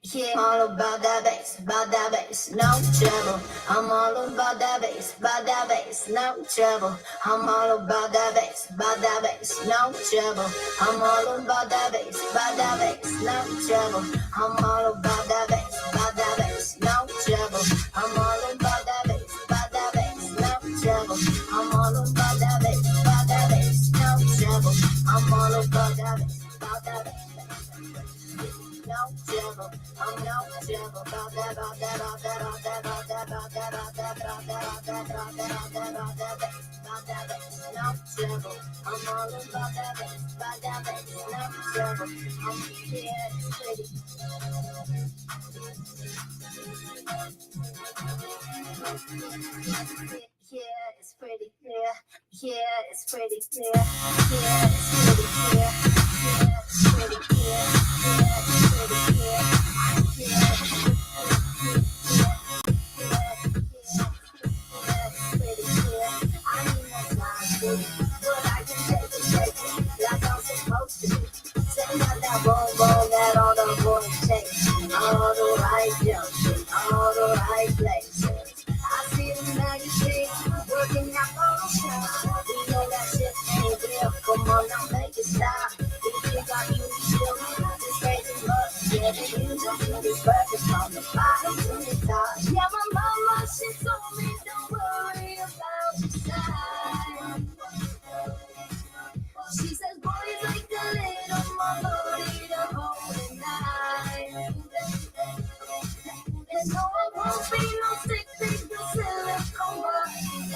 Yeah, all about that bass, no trouble. I'm all about that bass, no trouble. I'm all about that bass, no trouble. I'm all about that bass, no trouble. I'm all about that bass, no trouble. I'm all about that bass, no trouble. I'm all about that bass, no trouble. I'm all about that bass, no trouble. I'm no trouble. About that, about that, about that, about that, about that, about that, about that, about that, about that, about that, about that, no trouble. I'm all about that bass, no trouble. I'm here, it's pretty. Yeah, it's pretty clear. Yeah, it's pretty clear. Yeah, it's pretty clear. Yeah, it's pretty clear. Yeah, it's pretty clear. That all the boys take, all the right jumps, all the right places. I see the magazine working out Photoshop. We know that shit ain't real. Come on now, make it stop. If you got you still, just crazy love. Yeah, they use them to this purpose from the bottom to the top. Yeah, my mama, she told me don't worry about the side. She says boys like a little more booty to hold at night. And no, it won't be no stick figure silicone body.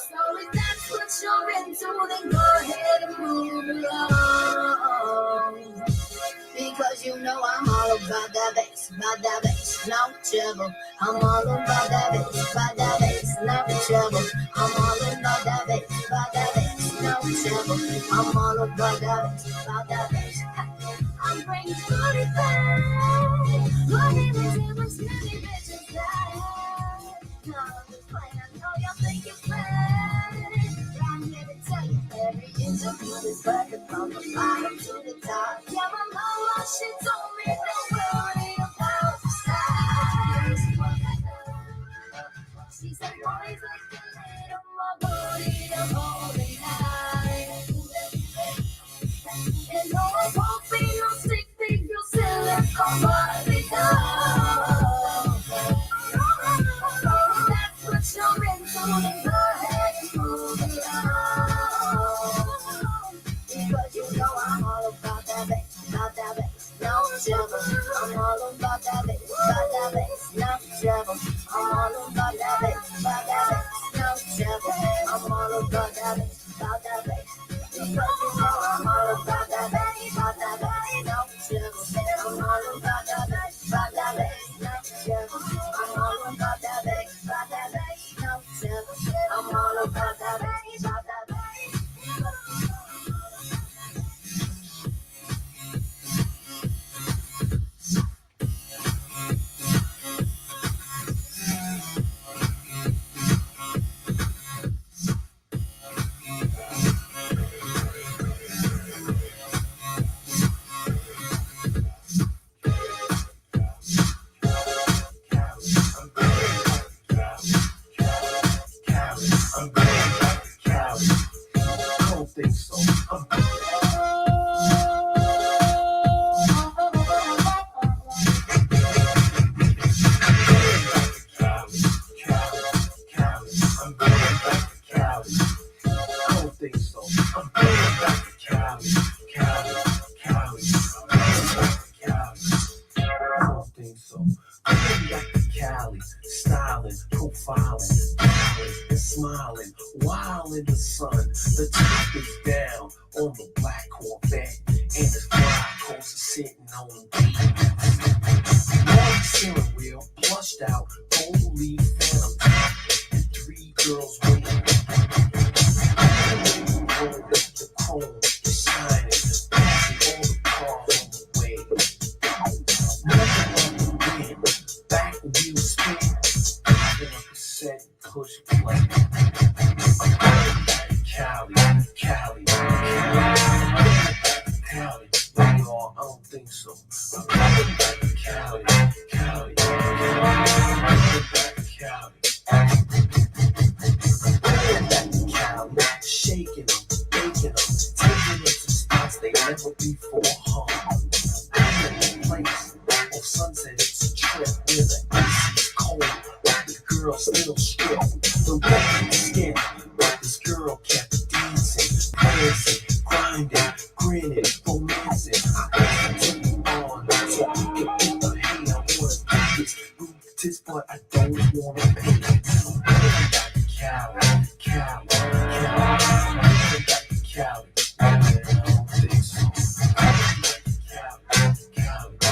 So if that's what you're into, then go ahead and move along. Because you know I'm all about that bass, no trouble. I'm all about that bass, no trouble. I'm all about that bass, no trouble. I'm all about that bass. I'm bringing booty back. Money was in my skinny bitches life. No, I'm just playing, I know y'all think it's bad. But I'm here to tell you, every interview is perfect from the bottom to the top. Yeah, my mama, she told me don't worry about the size. She said boys like a little more booty to hold at night. And no, it won't be no stick figure silicone body doll. That's what you're into, then go ahead and move along. Because you know I'm all about that bass, no trouble. I'm all about that bass, no trouble. I'm all about that bass, no trouble. I'm all about that bass, because you know I'm all about that bass, no trouble. I'm all about that bass, no trouble. I'm all about that bass, no trouble. I'm all about that bass. In the sun, the top is down on the black Corvette, and the fly coaster sitting on the beat. Long steering wheel, plushed out, gold leaf phantom top, and 3 girls waiting. The chrome is shining, passing all the cars on the way. Nothing on the wind, back wheel spin, then a cassette push play. Cali, Cali, Cali, Cali, Cali, Cali, dancing, prancing, grinding, grinning, romancing. I asked to be on, so we can get the hey, I wanna do this, but I don't wanna pay it. Cali, Cali, Cali, Cali. I don't think so. Cali, Cali, Cali.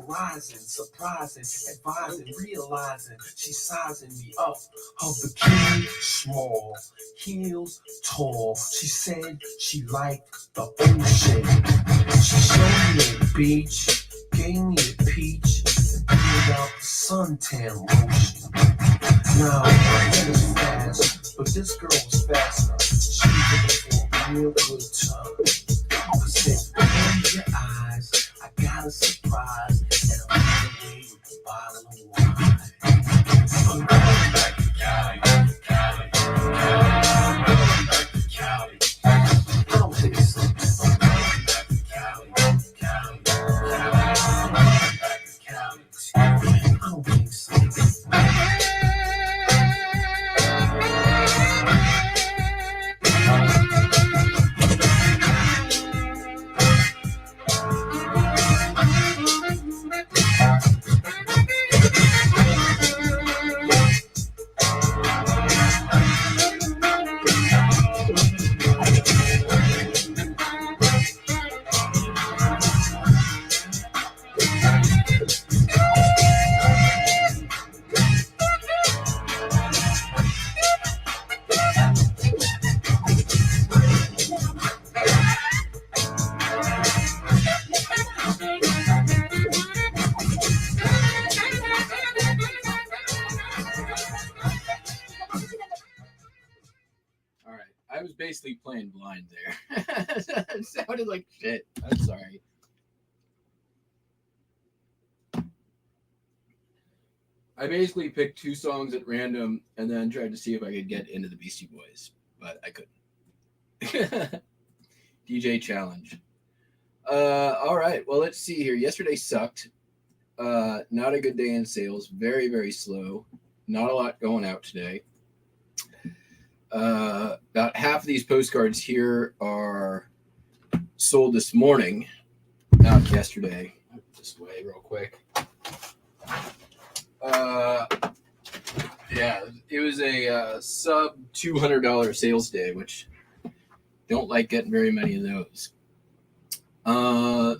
Rising, surprising, advising, realizing she's sizing me up. Her bikini small, heels tall. She said she liked the ocean. She showed me a beach, gave me a peach, and pulled out the suntan lotion. Now my head is fast, but this girl was faster. She was looking for a real good time. I said, open your eyes, I got a surprise, and I'm on the way with a bottle of wine. I'm going back to Cali, Cali, Cali. I'm going back to Cali. I don't think so. I'm going back to Cali, Cali, Cali. I'm going back to Cali. I don't think so. I was basically playing blind there. It sounded like shit. I'm sorry. I basically picked two songs at random and then tried to see if I could get into the Beastie Boys, but I couldn't. DJ challenge. All right. Well, let's see here. Yesterday sucked. Not a good day in sales. Very, very slow. Not a lot going out today. About half of these postcards here are sold this morning, not yesterday. This way real quick. Yeah, it was a sub $200 sales day, which don't like getting very many of those.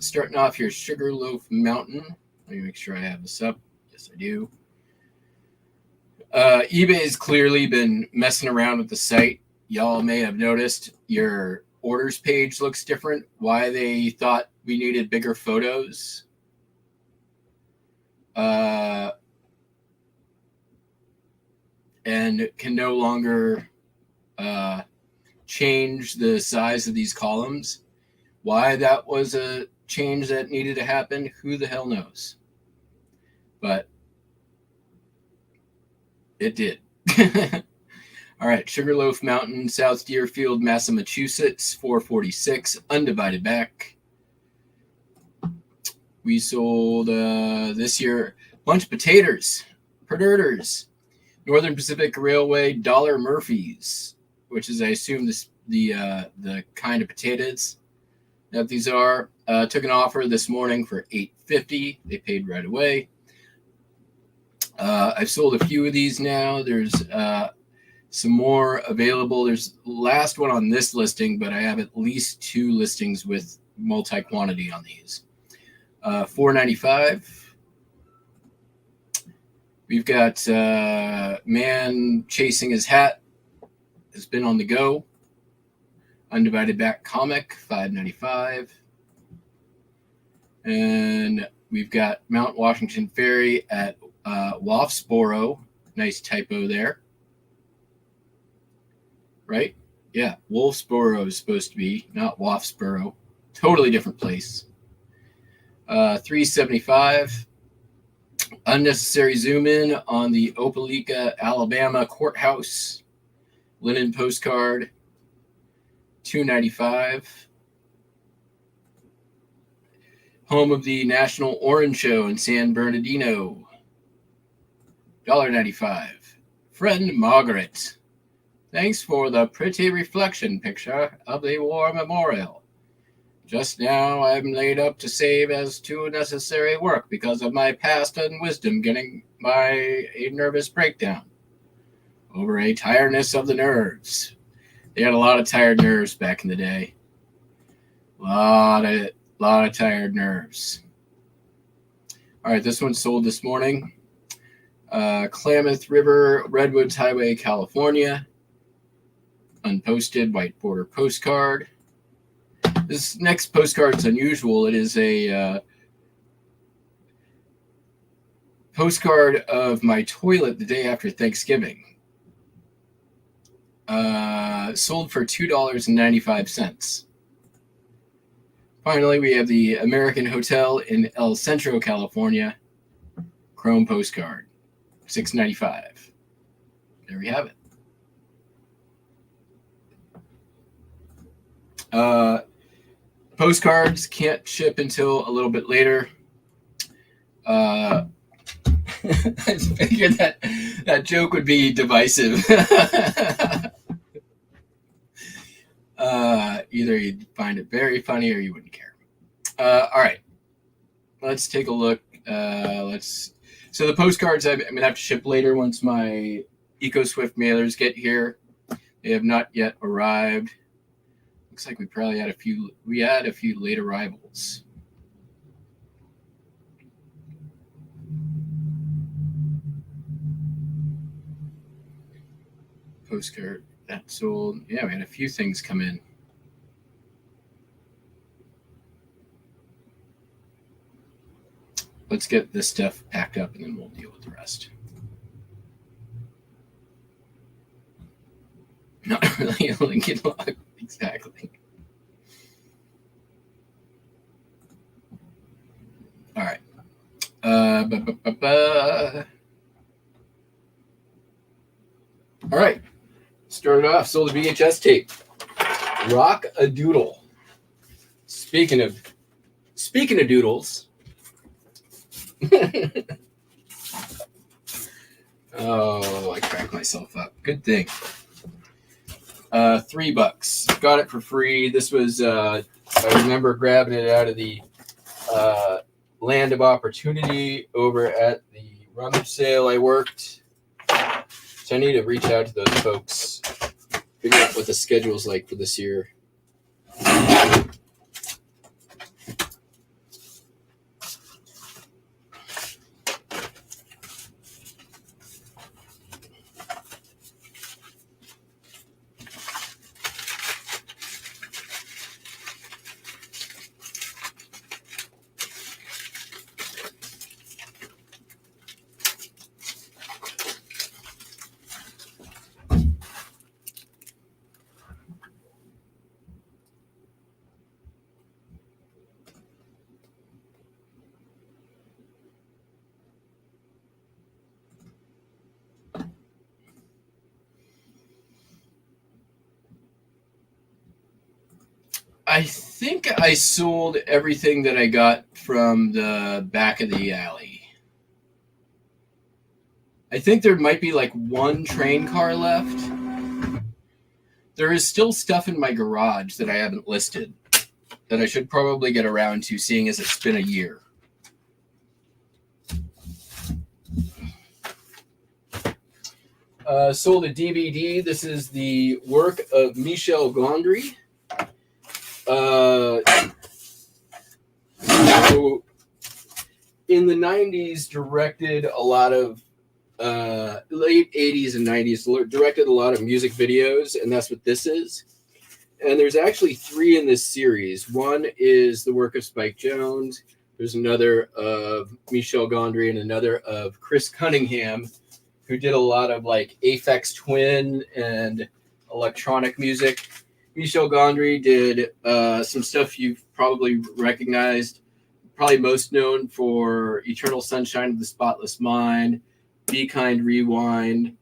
Starting off here, Sugarloaf Mountain. Let me make sure I have this up. Yes, I do. eBay has clearly been messing around with the site. Y'all may have noticed your orders page looks different. Why they thought we needed bigger photos. And can no longer change the size of these columns. Why that was a change that needed to happen, who the hell knows? But it did. All right, Sugarloaf Mountain, South Deerfield, Massachusetts, 446, undivided back. We sold this year a bunch of potatoes, Predators, Northern Pacific Railway, Dollar Murphys, which is, I assume, the kind of potatoes that these are. Took an offer this morning for $8.50. They paid right away. I've sold a few of these now. There's some more available. There's the last one on this listing, but I have at least 2 listings with multi-quantity on these. $4.95. We've got Man Chasing His Hat. Has been on the go. Undivided Back Comic, $5.95. And we've got Mount Washington Ferry at Wolfsboro. Nice typo there. Right? Yeah, Wolfsboro is supposed to be, not Wolfsboro. Totally different place. $3.75. Unnecessary zoom in on the Opelika, Alabama courthouse. Linen postcard, $2.95. Home of the National Orange Show in San Bernardino, $1.95. Friend Margaret, thanks for the pretty reflection picture of the war memorial. Just now I'm laid up to save as to necessary work because of my past unwisdom getting a nervous breakdown over a tiredness of the nerves. They had a lot of tired nerves back in the day. Lot of tired nerves. All right, this one sold this morning. Klamath River, Redwoods Highway, California. Unposted white border postcard. This next postcard is unusual. It is a postcard of my toilet the day after Thanksgiving. Sold for $2.95. Finally, we have the American Hotel in El Centro, California. Chrome postcard, $6.95. There we have it. Postcards can't ship until a little bit later. I figured that joke would be divisive. Either you'd find it very funny or you wouldn't care. All right, let's take a look. So the postcards I'm gonna have to ship later once my EcoSwift mailers get here. They have not yet arrived. Looks like we probably had a few. We had a few late arrivals. Postcard that sold. Yeah, we had a few things come in. Let's get this stuff packed up and then we'll deal with the rest. Not really a Lincoln log, exactly. All right. All right. Started off, sold a VHS tape. Rock a Doodle. Speaking of doodles. Oh, I cracked myself up. Good thing. $3. Got it for free. This was, I remember grabbing it out of the Land of Opportunity over at the rummage sale I worked. So I need to reach out to those folks, figure out what the schedule's like for this year. I think I sold everything that I got from the back of the alley. I think there might be like one train car left. There is still stuff in my garage that I haven't listed that I should probably get around to, seeing as it's been a year. Sold a DVD. This is the work of Michel Gondry. So in the 90s, directed a lot of late 80s and 90s, directed a lot of music videos, and that's what this is. And there's actually 3 in this series. One is the work of Spike Jones. There's another of Michel Gondry and another of Chris Cunningham, who did a lot of like Aphex Twin and electronic music. Michel Gondry did some stuff you've probably recognized. probably most known for Eternal Sunshine of the Spotless Mind, Be Kind Rewind,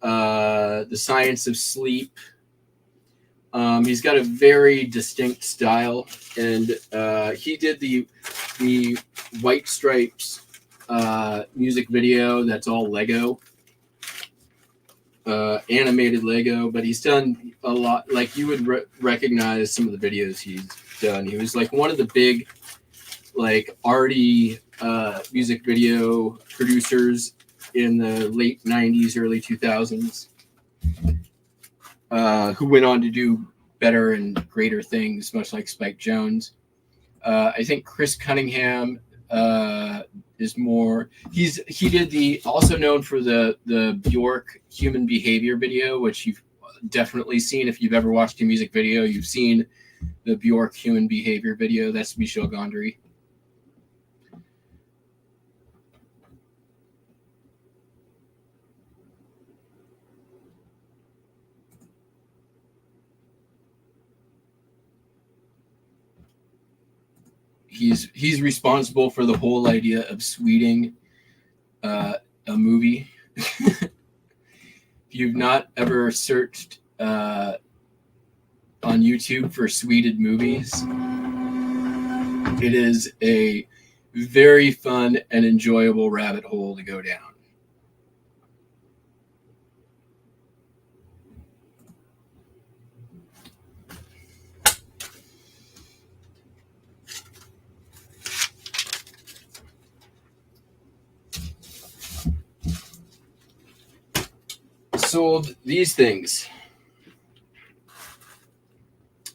The Science of Sleep. He's got a very distinct style, and he did the White Stripes music video that's all Lego, animated Lego, but he's done a lot. Like, you would recognize some of the videos he's done. He was like one of the big, like, arty music video producers in the late 90s, early 2000s, who went on to do better and greater things, much like Spike Jonze. I think Chris Cunningham is more. He did the, also known for the Bjork Human Behavior video, which you've definitely seen. If you've ever watched a music video, you've seen the Bjork Human Behavior video. That's Michel Gondry. He's responsible for the whole idea of sweeting a movie. If you've not ever searched on YouTube for sweeted movies, it is a very fun and enjoyable rabbit hole to go down. Sold these things.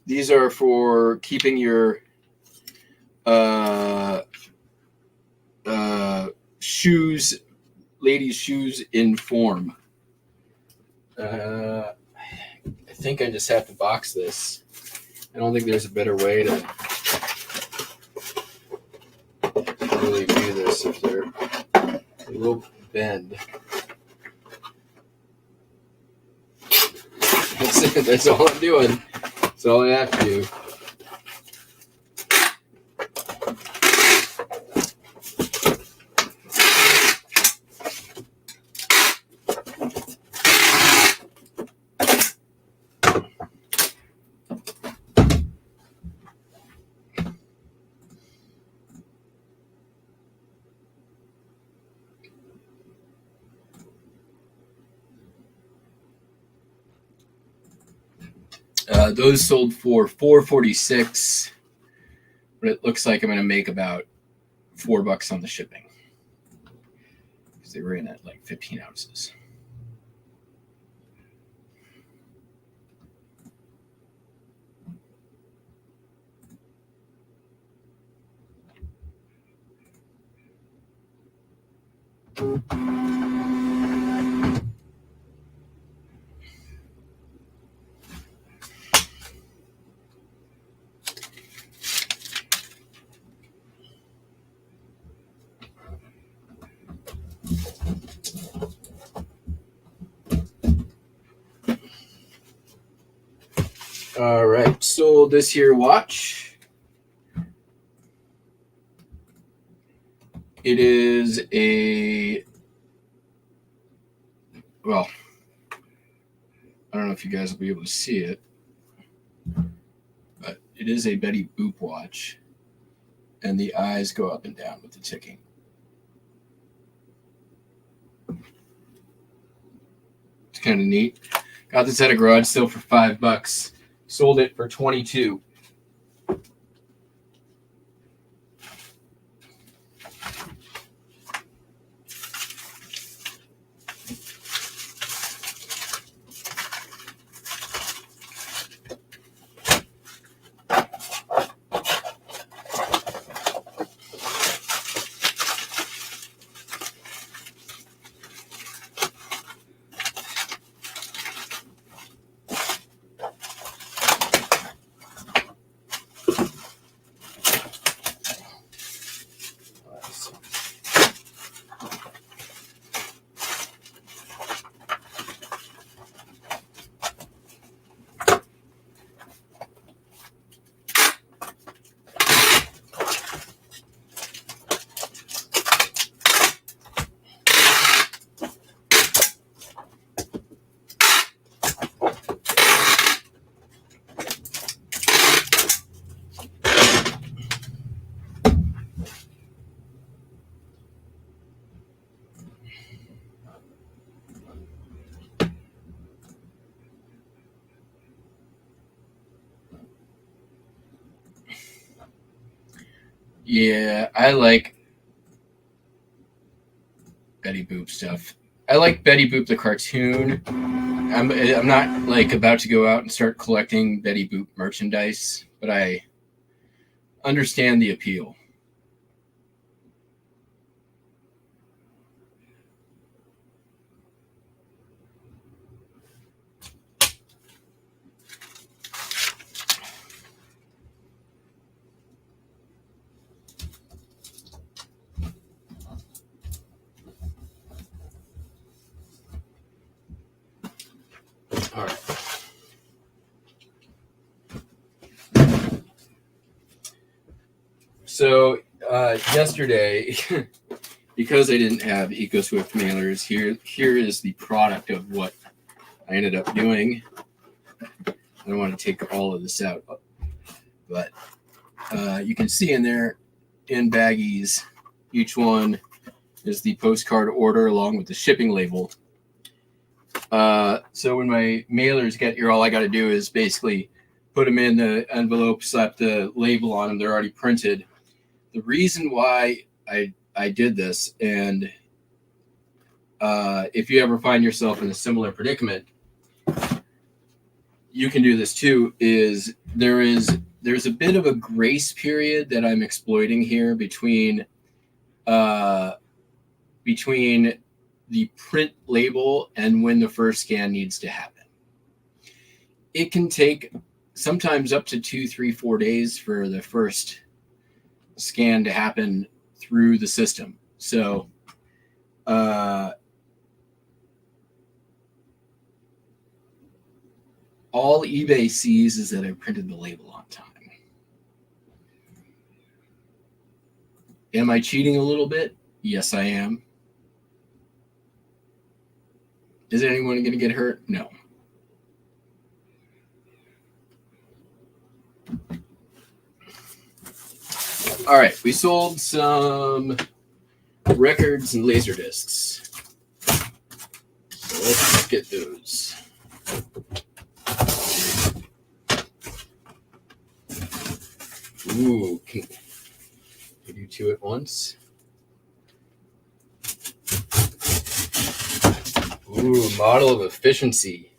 These are for keeping your shoes, ladies' shoes, in form. I think I just have to box this. I don't think there's a better way to really do this. If they will bend. That's it. That's all I'm doing. That's all I have to do. Those sold for $4.46, but it looks like I'm going to make about $4 on the shipping because they were in at like 15 ounces. All right, so this here watch, it is a, well, I don't know if you guys will be able to see it, but it is a Betty Boop watch, and the eyes go up and down with the ticking. It's kind of neat. Got this at a garage sale for $5. Sold it for $22. Yeah, I like Betty Boop stuff. I like Betty Boop the cartoon. I'm not like about to go out and start collecting Betty Boop merchandise, but I understand the appeal. All right. So yesterday, because I didn't have EcoSwift mailers, here is the product of what I ended up doing. I don't want to take all of this out, but you can see in there in baggies, each one is the postcard order along with the shipping label. So when my mailers get here, all I got to do is basically put them in the envelope, slap the label on them. They're already printed. The reason why I did this, and if you ever find yourself in a similar predicament, you can do this too, is there's a bit of a grace period that I'm exploiting here between the print label and when the first scan needs to happen. It can take sometimes up to 2, 3, 4 days for the first scan to happen through the system. So all eBay sees is that I printed the label on time. Am I cheating a little bit? Yes, I am. Is anyone going to get hurt? No. All right, we sold some records and laser discs. So let's get those. Ooh, can we do two at once? Ooh, model of efficiency.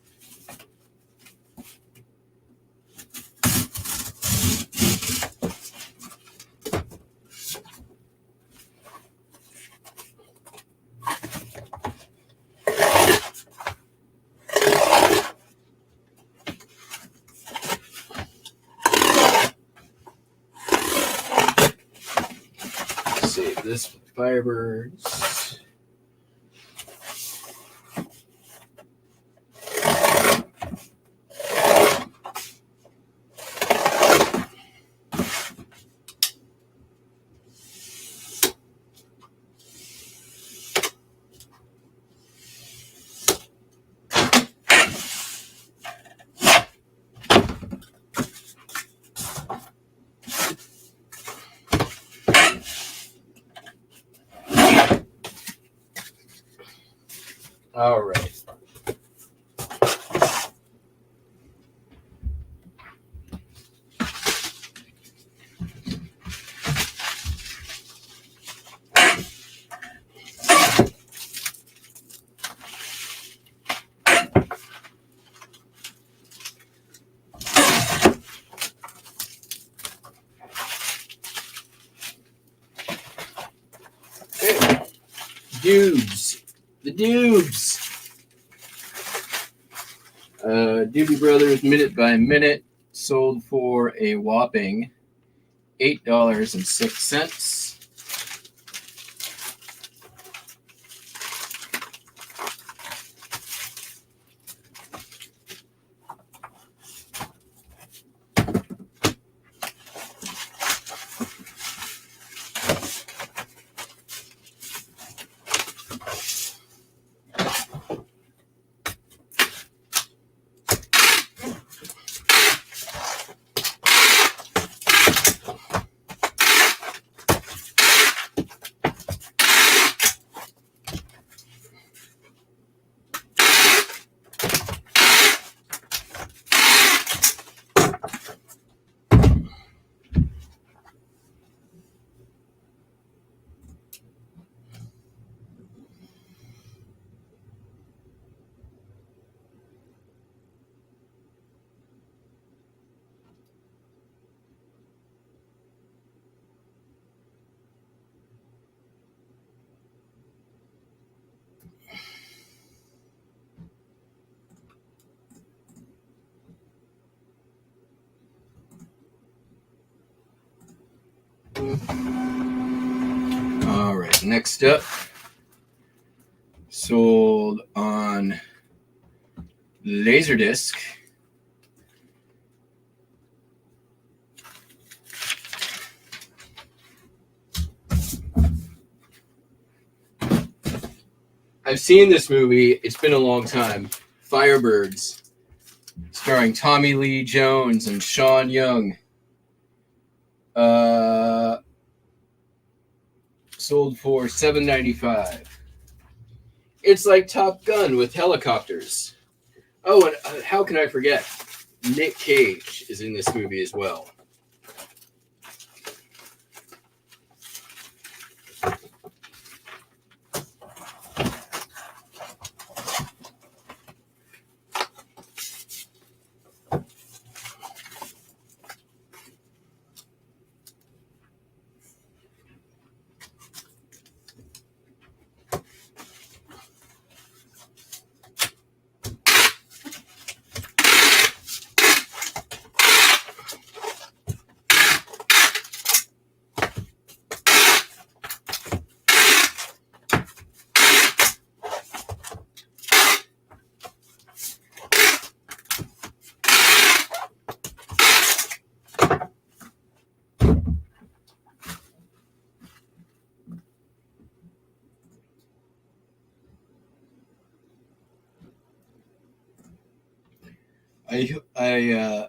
Save this for Firebirds. All right. Okay. Dubes. The Dubes. Doobie Brothers Minute by Minute sold for a whopping $8.06. Next up, sold on Laserdisc. I've seen this movie. It's been a long time. Firebirds, starring Tommy Lee Jones and Sean Young. Sold for $7.95. It's like Top Gun with helicopters. Oh, and how can I forget? Nick Cage is in this movie as well.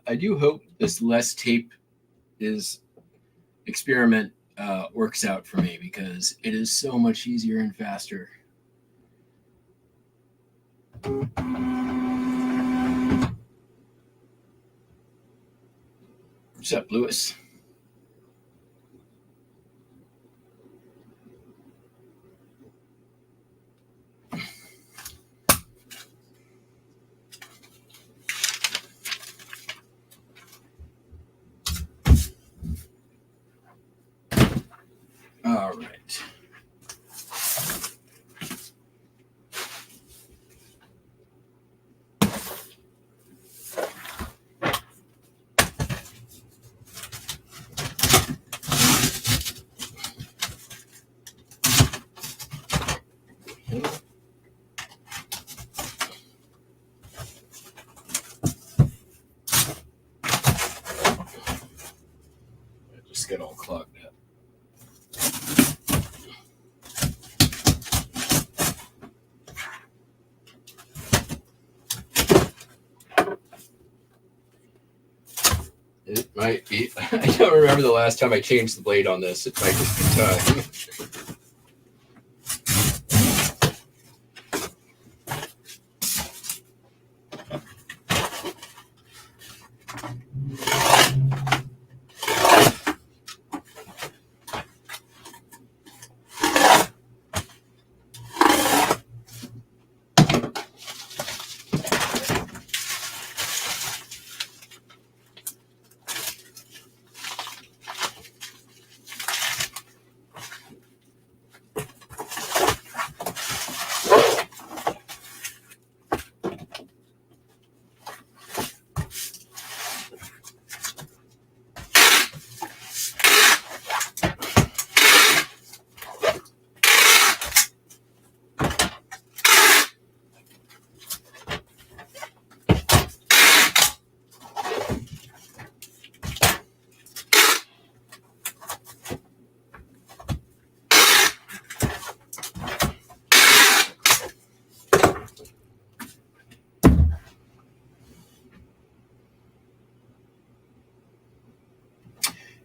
I do hope this less tape is experiment works out for me, because it is so much easier and faster. What's up, Lewis? All right. Just get all clogged up. It might be. I don't remember the last time I changed the blade on this. It might just be time.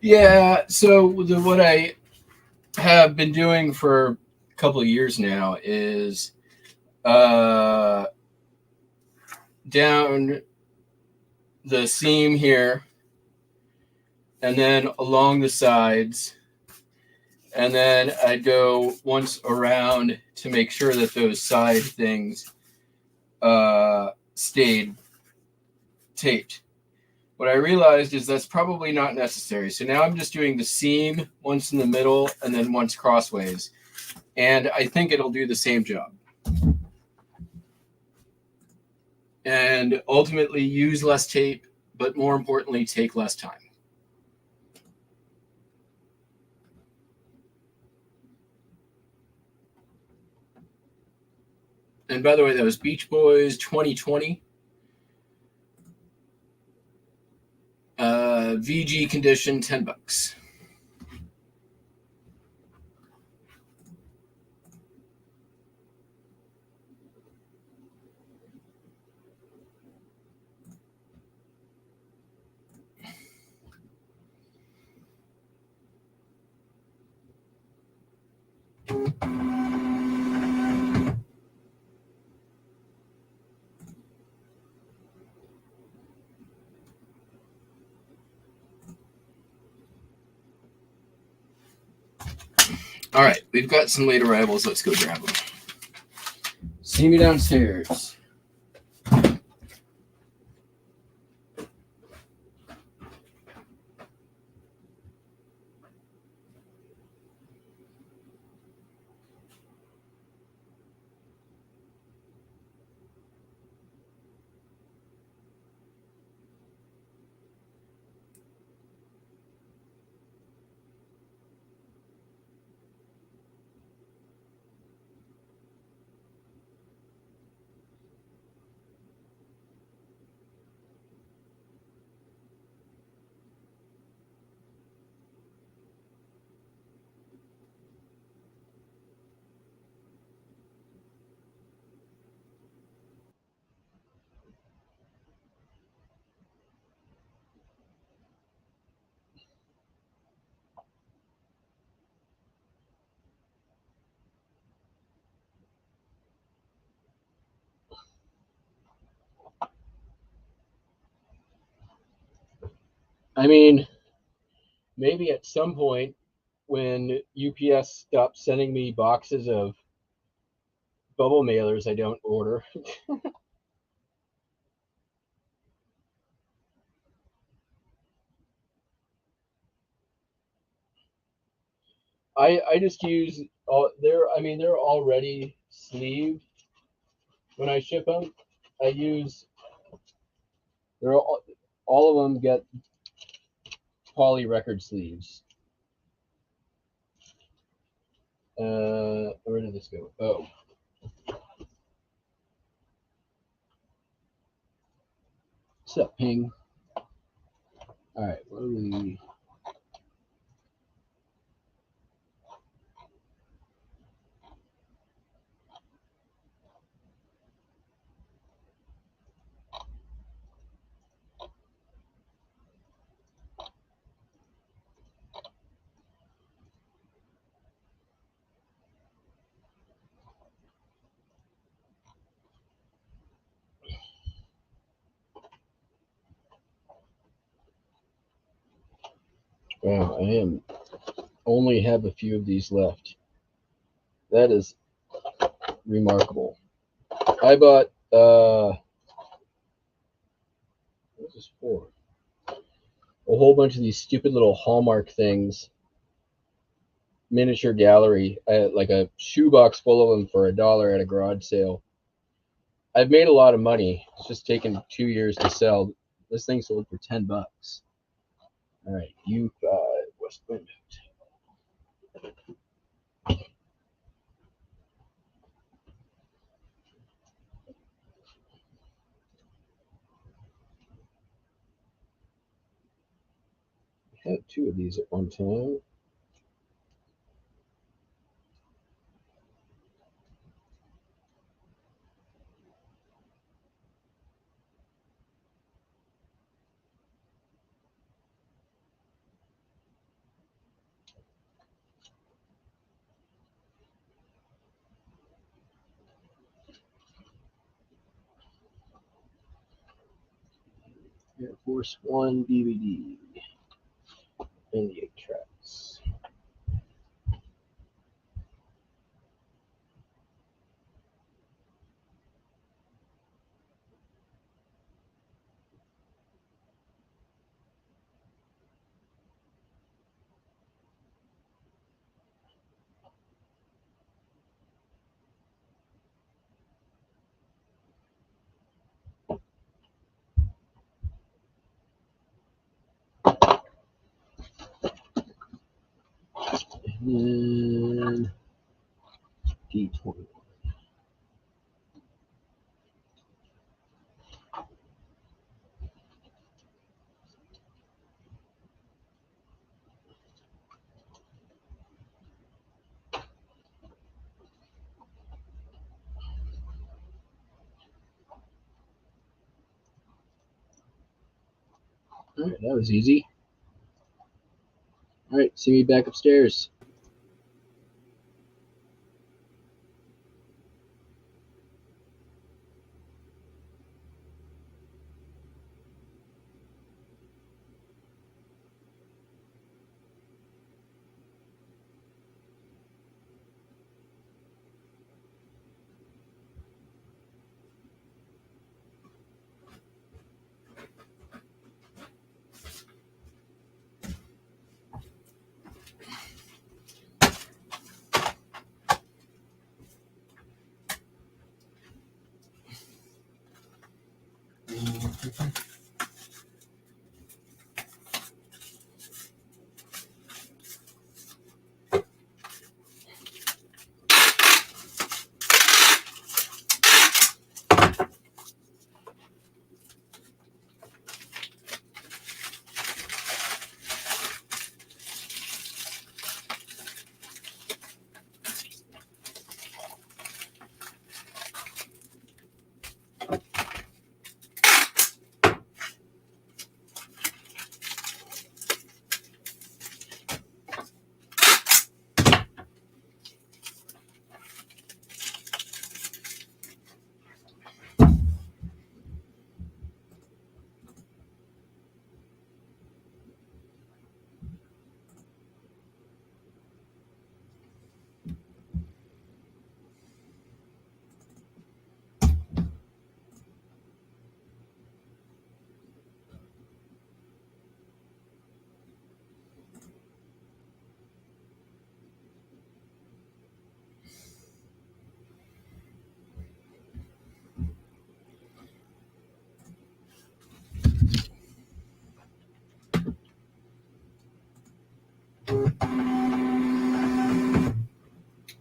Yeah, so what I have been doing for a couple of years now is down the seam here, and then along the sides, and then I go once around to make sure that those side things stayed taped. What I realized is that's probably not necessary. So now I'm just doing the seam once in the middle and then once crossways. And I think it'll do the same job. And ultimately use less tape, but more importantly, take less time. And by the way, that was Beach Boys 2020. VG condition, $10. All right, we've got some late arrivals. Let's go grab them. See me downstairs. I mean, maybe at some point when UPS stops sending me boxes of bubble mailers I don't order. I just use they're already sleeved when I ship them. I use they're all of them get poly record sleeves. Where did this go? Oh. What's up, Ping? All right, what do we? Wow, I only have a few of these left. That is remarkable. I bought what's this for? A whole bunch of these stupid little Hallmark things, miniature gallery, like a shoebox full of them for $1 at a garage sale. I've made a lot of money. It's just taken 2 years to sell. This thing sold for $10. All right, U5 West Wind. I had 2 of these at one time. Air Force One DVD and the 8 tracks. And D21. All right, that was easy. All right, see me back upstairs.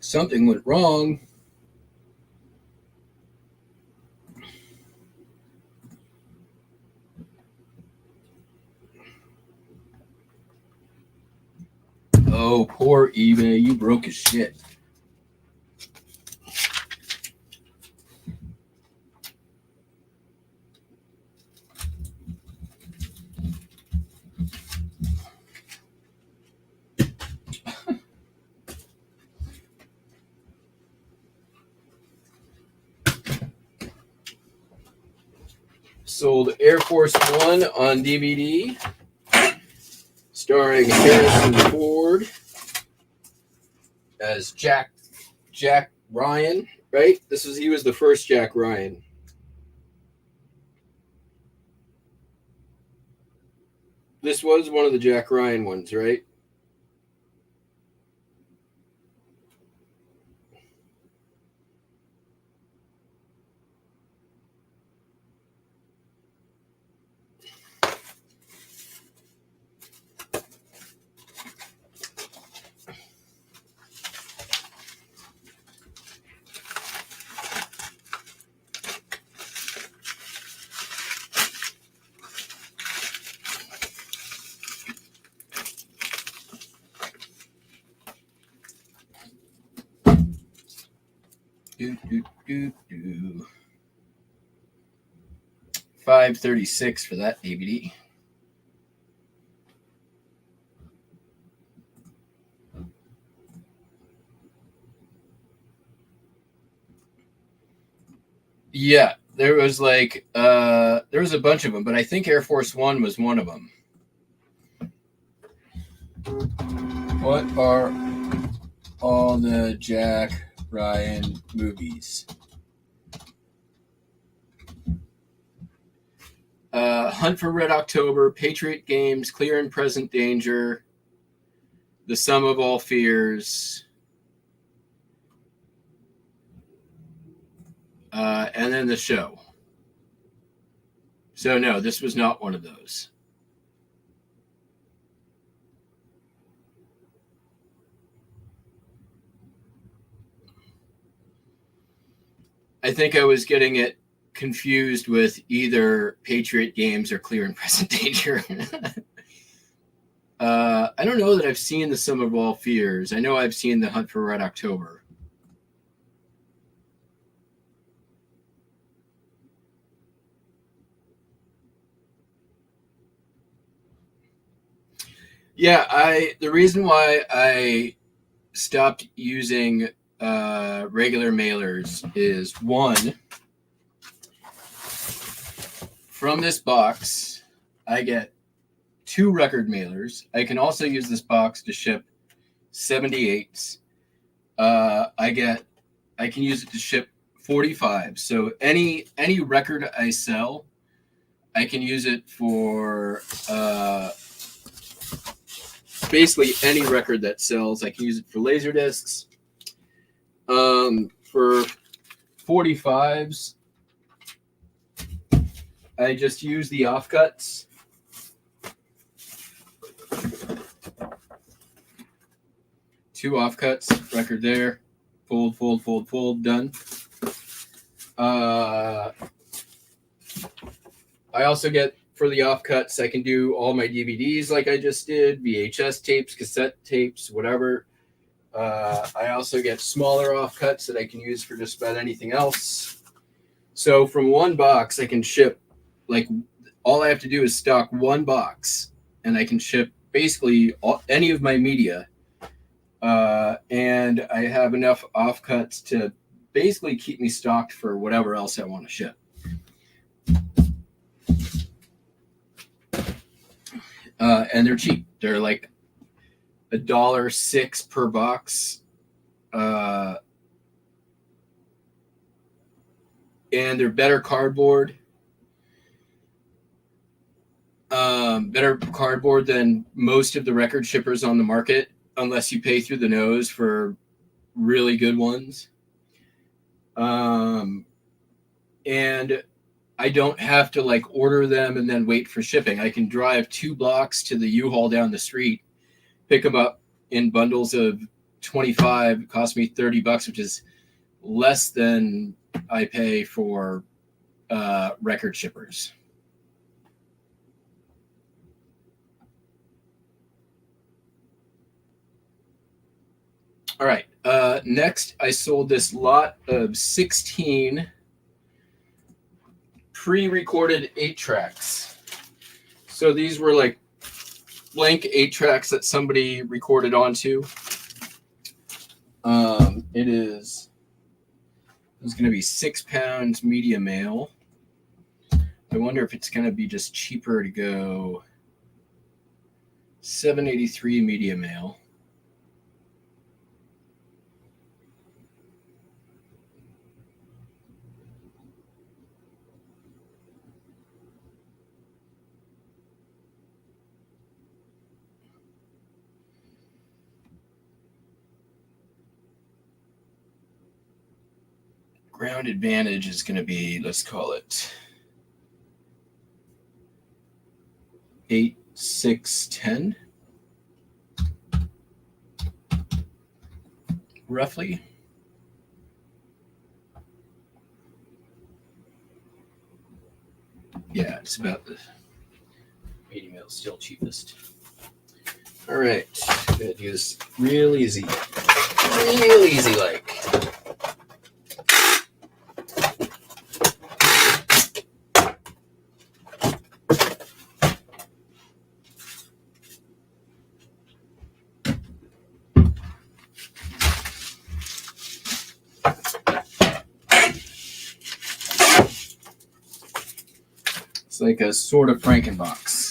Something went wrong. Oh, poor eBay. You broke his shit. Sold Air Force One on DVD, starring Harrison Ford as Jack Ryan. Right? He was the first Jack Ryan. This was one of the Jack Ryan ones, right? Do, do, do, do. $5.36 for that DVD. Yeah, there was there was a bunch of them, but I think Air Force One was one of them. What are all the Jack Ryan movies? Hunt for Red October, Patriot Games, Clear and Present Danger, The Sum of All Fears, and then The Show. So no, this was not one of those. I think I was getting it confused with either Patriot Games or Clear and Present Danger. I don't know that I've seen The Sum of All Fears. I know I've seen The Hunt for Red October. Yeah, the reason why I stopped using regular mailers is, one, from this box, I get 2 record mailers. I can also use this box to ship 78s. I can use it to ship 45. So any record I sell, I can use it for basically any record that sells. I can use it for laser discs. For 45s, I just use the offcuts. Two offcuts, record there. Fold, fold, fold, fold, done. I also get, for the offcuts, I can do all my DVDs like I just did, VHS tapes, cassette tapes, whatever. I also get smaller offcuts that I can use for just about anything else. So from one box, I can ship, like, all I have to do is stock one box, and I can ship basically any of my media. And I have enough offcuts to basically keep me stocked for whatever else I want to ship. And they're cheap. They're like $1.06 per box. And they're better cardboard. Better cardboard than most of the record shippers on the market, unless you pay through the nose for really good ones. And I don't have to like order them and then wait for shipping. I can drive 2 blocks to the U-Haul down the street, pick them up in bundles of 25. It cost me $30, which is less than I pay for record shippers. All right. Next, I sold this lot of 16 pre-recorded 8-tracks. So these were like blank 8-tracks that somebody recorded onto. It's going to be 6 pounds media mail. I wonder if it's going to be just cheaper to go $7.83 media mail. Ground advantage is going to be, let's call it 8, 6, 10, roughly. Yeah, it's about the media mail, still cheapest. All right, I'm going to do this real easy like. It's like a sort of Frankenbox.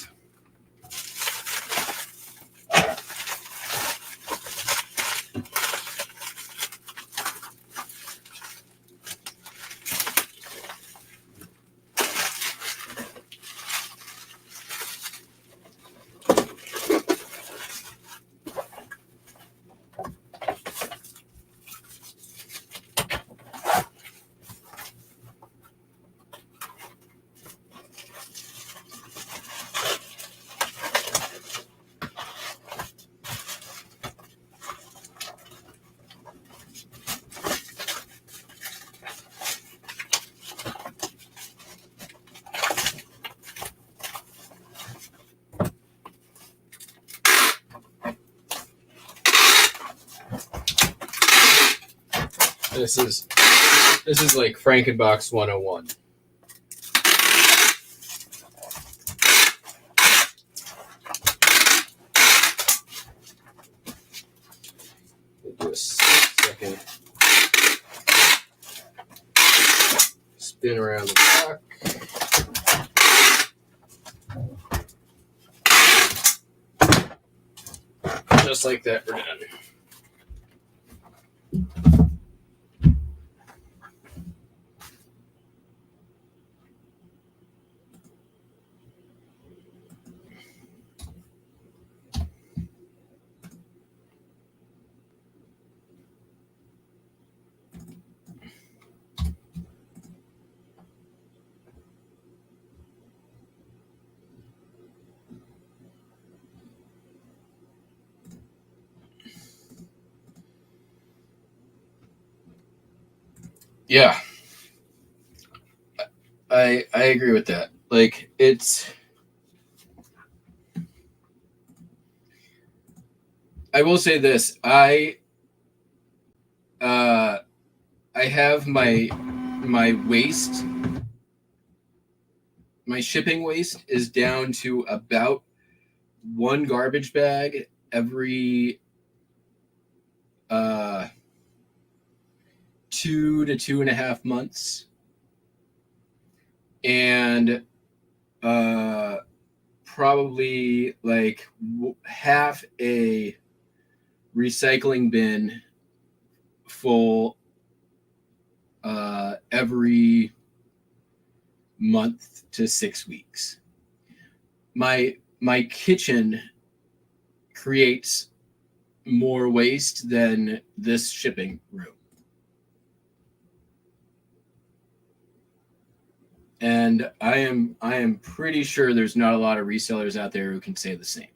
This is like Frankenbox 101. second. Spin around the block. Just like that, we're done. Yeah, I agree with that. Like, I will say this. I have my waste, my shipping waste is down to about one garbage bag every 2 to 2.5 months, and probably like half a recycling bin full every month to 6 weeks. My kitchen creates more waste than this shipping room. And I am pretty sure there's not a lot of resellers out there who can say the same.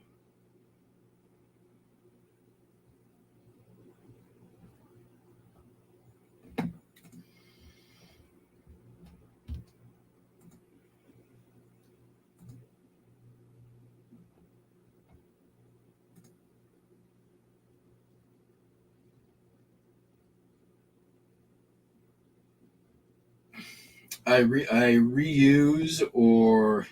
I reuse or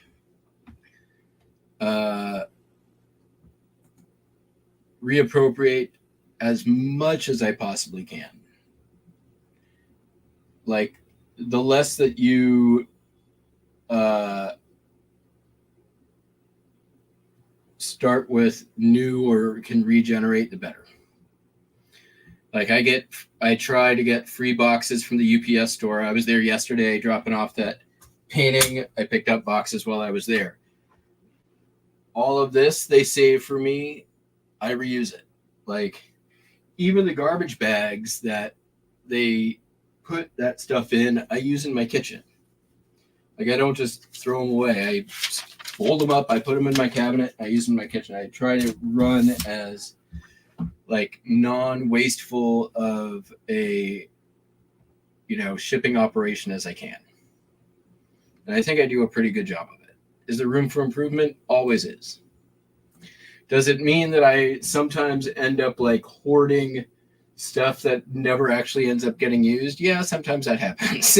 reappropriate as much as I possibly can. Like, the less that you start with new or can regenerate, the better. Like, I try to get free boxes from the UPS store. I was there yesterday dropping off that painting. I picked up boxes while I was there. All of this they save for me. I reuse it. Like, even the garbage bags that they put that stuff in, I use in my kitchen. Like, I don't just throw them away. I fold them up. I put them in my cabinet. I use them in my kitchen. I try to run as like non-wasteful of a shipping operation as I can. And I think I do a pretty good job of it. Is there room for improvement? Always is. Does it mean that I sometimes end up like hoarding stuff that never actually ends up getting used? Yeah, sometimes that happens.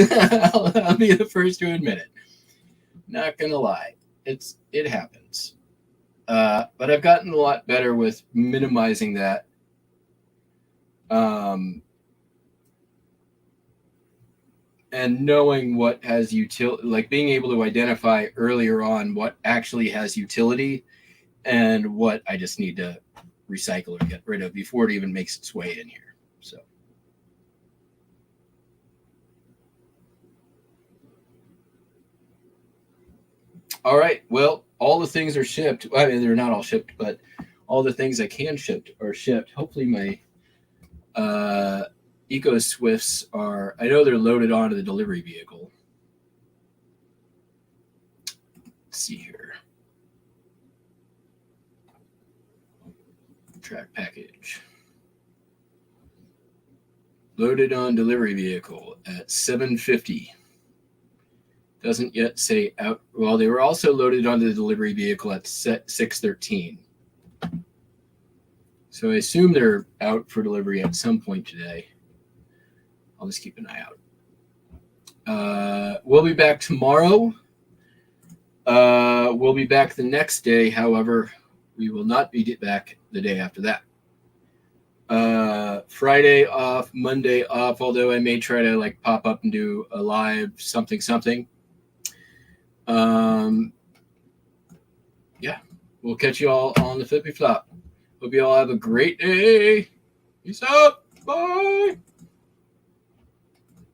I'll be the first to admit it. Not gonna lie. It happens. But I've gotten a lot better with minimizing that. And knowing what has utility, like being able to identify earlier on what actually has utility and what I just need to recycle or get rid of before it even makes its way in here. So. All right. Well, all the things are shipped. I mean, they're not all shipped, but all the things I can ship are shipped. Hopefully my Eco Swifts are, I know they're loaded onto the delivery vehicle. Let's see here. Track package. Loaded on delivery vehicle at 750. Doesn't yet say out. Well, they were also loaded onto the delivery vehicle at 613. So I assume they're out for delivery at some point today. I'll just keep an eye out. We'll be back tomorrow. We'll be back the next day. However, we will not be back the day after that. Friday off, Monday off, although I may try to like pop up and do a live something. Yeah, we'll catch you all on the Flippy Flop. Hope you all have a great day. Peace out. Bye.